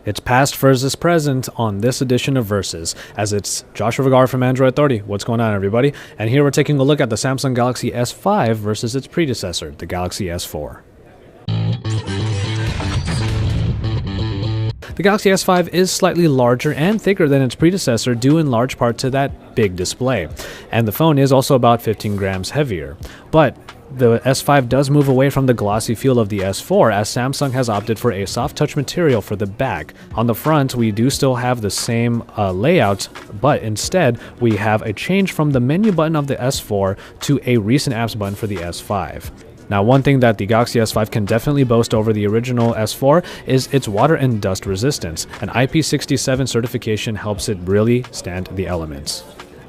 It's past versus present on this edition of Versus, as it's Joshua Vergara from Android Authority. What's going on, everybody? And here we're taking a look at the Samsung Galaxy S5 versus its predecessor, the Galaxy S4. The Galaxy S5 is slightly larger and thicker than its predecessor, due in large part to that big display. And the phone is also about 15 grams heavier. But the S5 does move away from the glossy feel of the S4, as Samsung has opted for a soft touch material for the back. On the front, we do still have the same layout, but instead we have a change from the menu button of the S4 to a recent apps button for the S5. Now, one thing that the Galaxy S5 can definitely boast over the original S4 is its water and dust resistance. An IP67 certification helps it really stand the elements.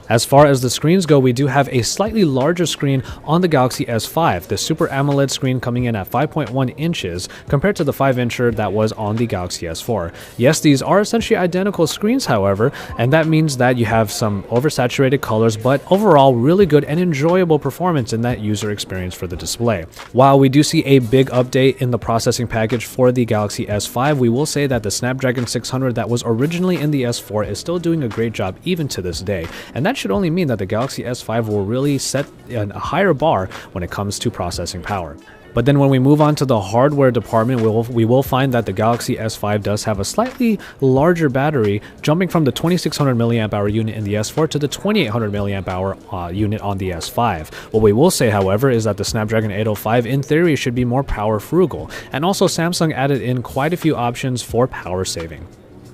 As far as the screens go, we do have a slightly larger screen on the Galaxy S5, the Super AMOLED screen coming in at 5.1 inches compared to the 5-incher that was on the Galaxy S4. Yes, these are essentially identical screens, however, and that means that you have some oversaturated colors, but overall really good and enjoyable performance in that user experience for the display. While we do see a big update in the processing package for the Galaxy S5, we will say that the Snapdragon 600 that was originally in the S4 is still doing a great job even to this day, and that should only mean that the Galaxy S5 will really set a higher bar when it comes to processing power. But then when we move on to the hardware department, we will find that the Galaxy S5 does have a slightly larger battery, jumping from the 2600 mAh unit in the S4 to the 2800 mAh unit on the S5. What we will say, however, is that the Snapdragon 805 in theory should be more power frugal, and also Samsung added in quite a few options for power saving.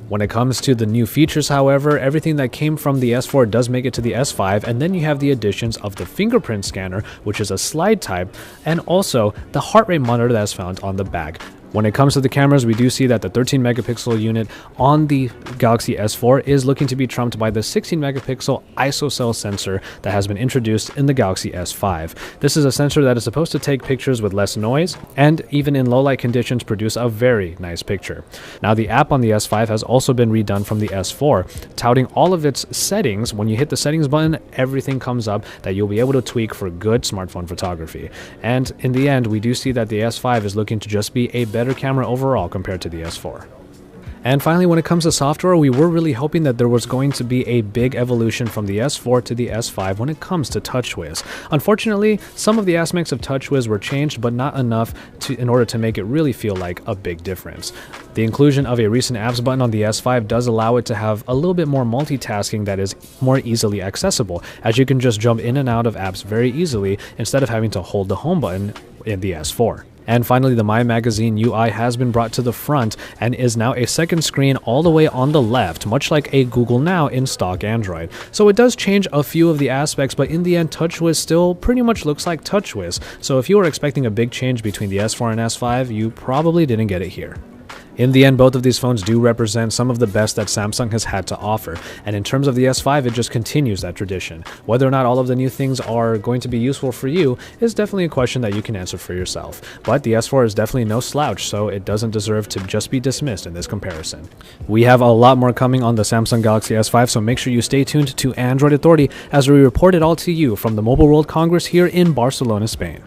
When it comes to the new features, however, everything that came from the S4 does make it to the S5, and then you have the additions of the fingerprint scanner, which is a slide type, and also the heart rate monitor that's found on the back. When it comes to the cameras, we do see that the 13 megapixel unit on the Galaxy S4 is looking to be trumped by the 16 megapixel ISOCELL sensor that has been introduced in the Galaxy S5. This is a sensor that is supposed to take pictures with less noise and even in low light conditions produce a very nice picture. Now, the app on the S5 has also been redone from the S4, touting all of its settings. When you hit the settings button, everything comes up that you'll be able to tweak for good smartphone photography. And in the end, we do see that the S5 is looking to just be a better camera overall compared to the S4. And finally, when it comes to software, we were really hoping that there was going to be a big evolution from the S4 to the S5 when it comes to TouchWiz. Unfortunately, some of the aspects of TouchWiz were changed, but not enough in order to make it really feel like a big difference. The inclusion of a recent apps button on the S5 does allow it to have a little bit more multitasking that is more easily accessible, as you can just jump in and out of apps very easily instead of having to hold the home button in the S4. And finally, the My Magazine UI has been brought to the front and is now a second screen all the way on the left, much like a Google Now in stock Android. So it does change a few of the aspects, but in the end, TouchWiz still pretty much looks like TouchWiz. So if you were expecting a big change between the S4 and S5, you probably didn't get it here. In the end, both of these phones do represent some of the best that Samsung has had to offer, and in terms of the S5, it just continues that tradition. Whether or not all of the new things are going to be useful for you is definitely a question that you can answer for yourself. But the S4 is definitely no slouch, so it doesn't deserve to just be dismissed in this comparison. We have a lot more coming on the Samsung Galaxy S5, so make sure you stay tuned to Android Authority as we report it all to you from the Mobile World Congress here in Barcelona, Spain.